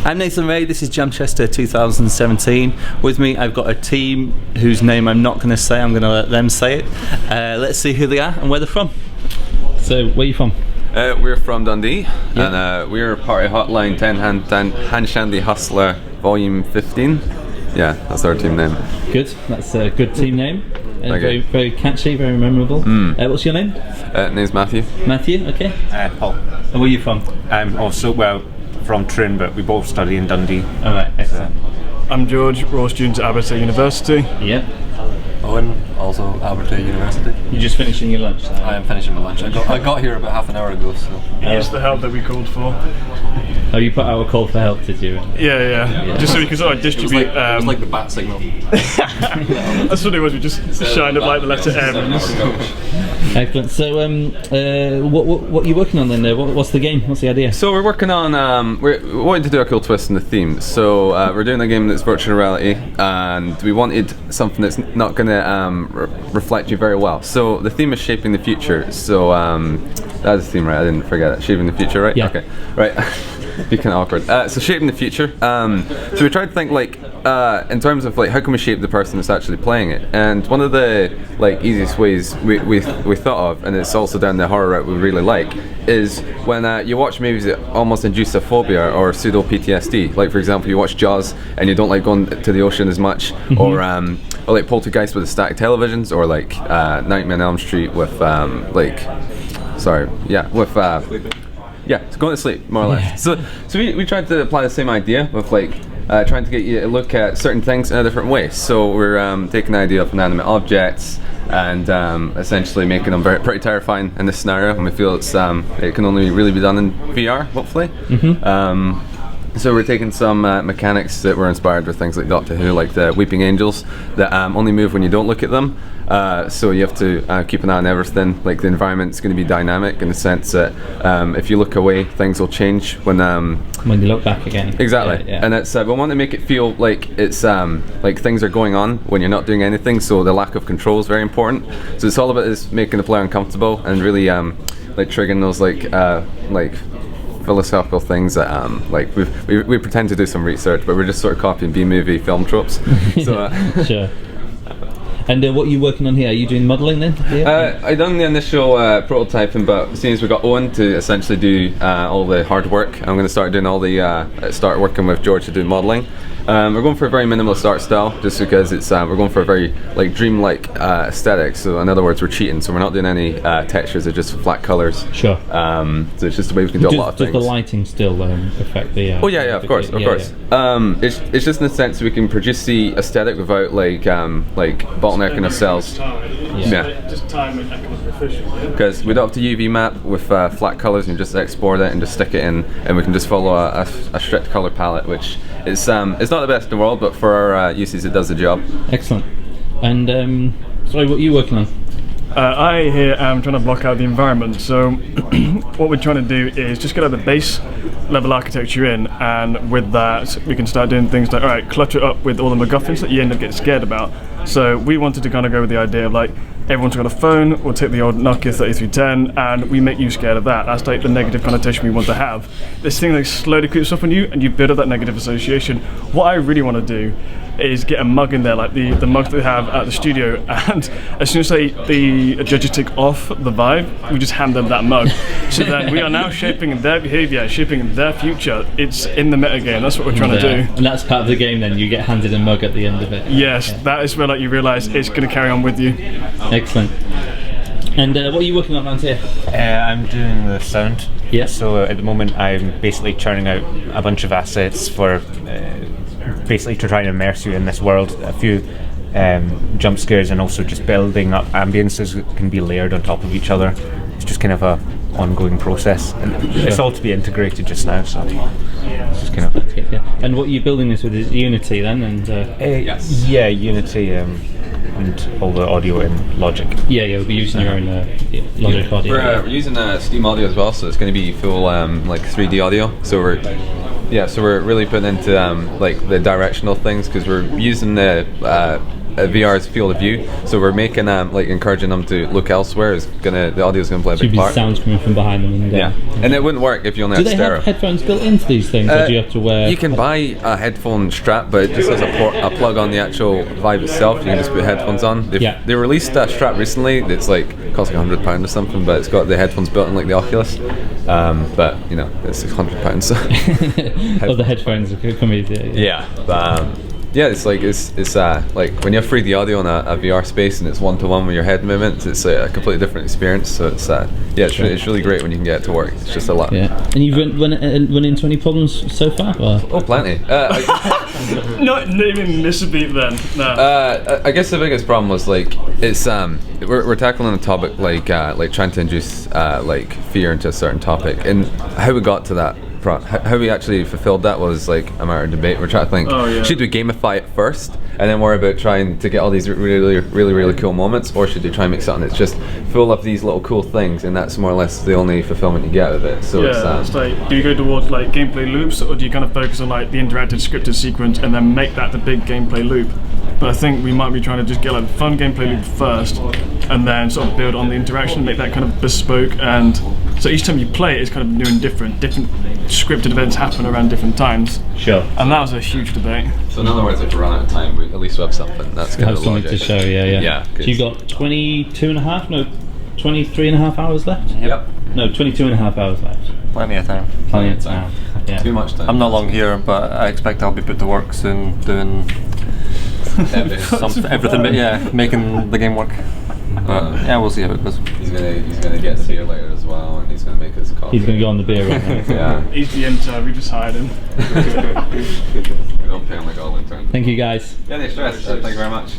I'm Nathan Ray, this is Jamchester 2017. With me I've got a team whose name I'm not going to say, I'm going to let them say it. Let's see who they are and where they're from. So, where are you from? We're from Dundee, and we're part of Hotline 10 Hand Shandy Hustler Volume 15. Yeah, that's our team name. Good, that's a good team name. Very, very catchy, very memorable. What's your name? Name's Matthew. Matthew, okay. Paul. And where are you from? I'm also, from Trin, but we both study in Dundee. Alright, excellent. I'm George, raw student at Aberdeen University. Yeah. Owen, also Aberdeen University. You're just finishing your lunch? So. I am finishing my lunch. I got here about half an hour ago. So. It's the help that we called for. Oh, you put out a call for help, did you? Yeah. Just so we can sort of distribute. It was like the bat signal. That's what it was. We just shined up like the letter M. Excellent. So, what are you working on then? What's the game? What's the idea? So we're working on, we're wanting to do a cool twist in the theme. So we're doing a game that's virtual reality, and we wanted something that's not going to reflect you very well. So the theme is shaping the future. So that's the theme, right? I didn't forget it. Shaping the future, right? Yeah. Okay. Right. Be kind of awkward. So shaping the future. So we tried to think in terms of how can we shape the person that's actually playing it. And one of the easiest ways we thought of, and it's also down the horror route we really like, is when you watch movies that almost induce a phobia or pseudo PTSD. Like for example, you watch Jaws and you don't like going to the ocean as much, or like Poltergeist with the static televisions, or Nightmare on Elm Street with it's going to sleep, more or less. So we tried to apply the same idea with trying to get you to look at certain things in a different way. So we're taking the idea of inanimate objects and essentially making them pretty terrifying in this scenario, and we feel it can only really be done in VR, hopefully. So we're taking some mechanics that were inspired with things like Doctor Who, like the weeping angels that only move when you don't look at them. So you have to keep an eye on everything. Like the environment's going to be dynamic in the sense that if you look away, things will change when you look back again. Exactly. Yeah. And it's we want to make it feel like it's like things are going on when you're not doing anything. So the lack of control is very important. So it's all about is making the player uncomfortable and really triggering those philosophical things that we pretend to do some research, but we're just sort of copying B-movie film tropes. So sure. And what are you working on here? Are you doing modelling then? I done the initial prototyping, but as soon as we got Owen to essentially do all the hard work, I'm going to start doing all the start working with George to do modelling. We're going for a very minimalist art style, just because it's we're going for a very dreamlike aesthetic. So in other words, we're cheating. So we're not doing any textures; they're just flat colours. Sure. So it's just a way we can do a lot of things. Does the lighting still affect the? Oh yeah, of course. Yeah. It's just in the sense we can produce the aesthetic without bottlenecking ourselves. Just time and economic efficiency. Because we don't have to UV map with flat colours, and just export it and just stick it in, and we can just follow a strict colour palette, which is it's not the best in the world, but for our uses it does the job. Excellent. And sorry, what are you working on? I here am trying to block out the environment. So what we're trying to do is just get the base level architecture in, and with that we can start doing things like, alright, clutter it up with all the MacGuffins that you end up getting scared about. So we wanted to kind of go with the idea of everyone's got a phone, we'll take the old Nokia 3310 and we make you scared of that. That's the negative connotation we want to have. This thing slowly creeps up on you and you build up that negative association. What I really want to do is get a mug in there, like the mug that they have at the studio, and as soon as the judges take off the vibe, we just hand them that mug. So then we are now shaping their behaviour, shaping their future. It's in the meta game, that's what we're trying to do. And that's part of the game then, you get handed a mug at the end of it. Yes, that is where you realise it's going to carry on with you. Excellent. And what are you working on around here? I'm doing the sound. Yeah. So at the moment I'm basically churning out a bunch of assets for basically to try and immerse you in this world. A few jump scares, and also just building up ambiences that can be layered on top of each other. It's just kind of a ongoing process, and it's all to be integrated just now, so it's just kind of And what you're building this with is Unity then? And yes. Yeah, Unity and all the audio and Logic. Yeah, you'll be using your own Logic audio. We're using Steam audio as well, so it's going to be full 3D audio. So we're really putting into the directional things, because we're using the VR's field of view. So we're making like encouraging them to look elsewhere. The audio is gonna play a Should big be part. sounds coming from behind them. And, Yeah, and it wouldn't work if you only Do had they stereo. have headphones built into these things, or do you have to wear? You can buy a headphone strap, but it just has a plug on the actual Vive itself. You can just put headphones on. They released a strap recently that's like costs like £100 or something, but it's got the headphones built in like the Oculus. But you know, it's £600. So. Oh, the headphones are come easier. Yeah, but yeah, it's like when you have 3D audio in a VR space and it's one-to-one with your head movements, it's a completely different experience. So it's it's really great when you can get it to work. It's just a lot. Yeah, and you've run into any problems so far? Or? Oh, plenty. Not even miss a beat then. No. I guess the biggest problem was like it's we're tackling a topic like trying to induce like fear into a certain topic, and how we got to that. How we actually fulfilled that was like a matter of debate. We're trying to think, should we gamify it first and then worry about trying to get all these really cool moments, or should we try and make something that's just full of these little cool things, and that's more or less the only fulfillment you get out of it. So it's like, do you go towards like gameplay loops, or do you kind of focus on like the interactive scripted sequence and then make that the big gameplay loop? But I think we might be trying to just get like a fun gameplay loop first, and then sort of build on the interaction, make that kind of bespoke, and so each time you play it, it's kind of new and different scripted events happen around different times. Sure. And that was a huge debate. So in other words, if we run out of time, we at least have something. That's kind have of something logic. to show. Yeah. So you got 23 and a half hours left? Yep. No, 22 and a half hours left. Plenty of time. Plenty of time. Yeah. Too much time. I'm not long here, but I expect I'll be put to work soon doing everything. But yeah, making the game work. But yeah, we'll see how it goes. He's gonna get the beer later as well, and he's gonna make us coffee. He's going to go on the beer right now. Yeah. He's the intern, we just hired him. We don't pay him like all intern. Thank you, guys. Yeah, no stress. Thank you very much.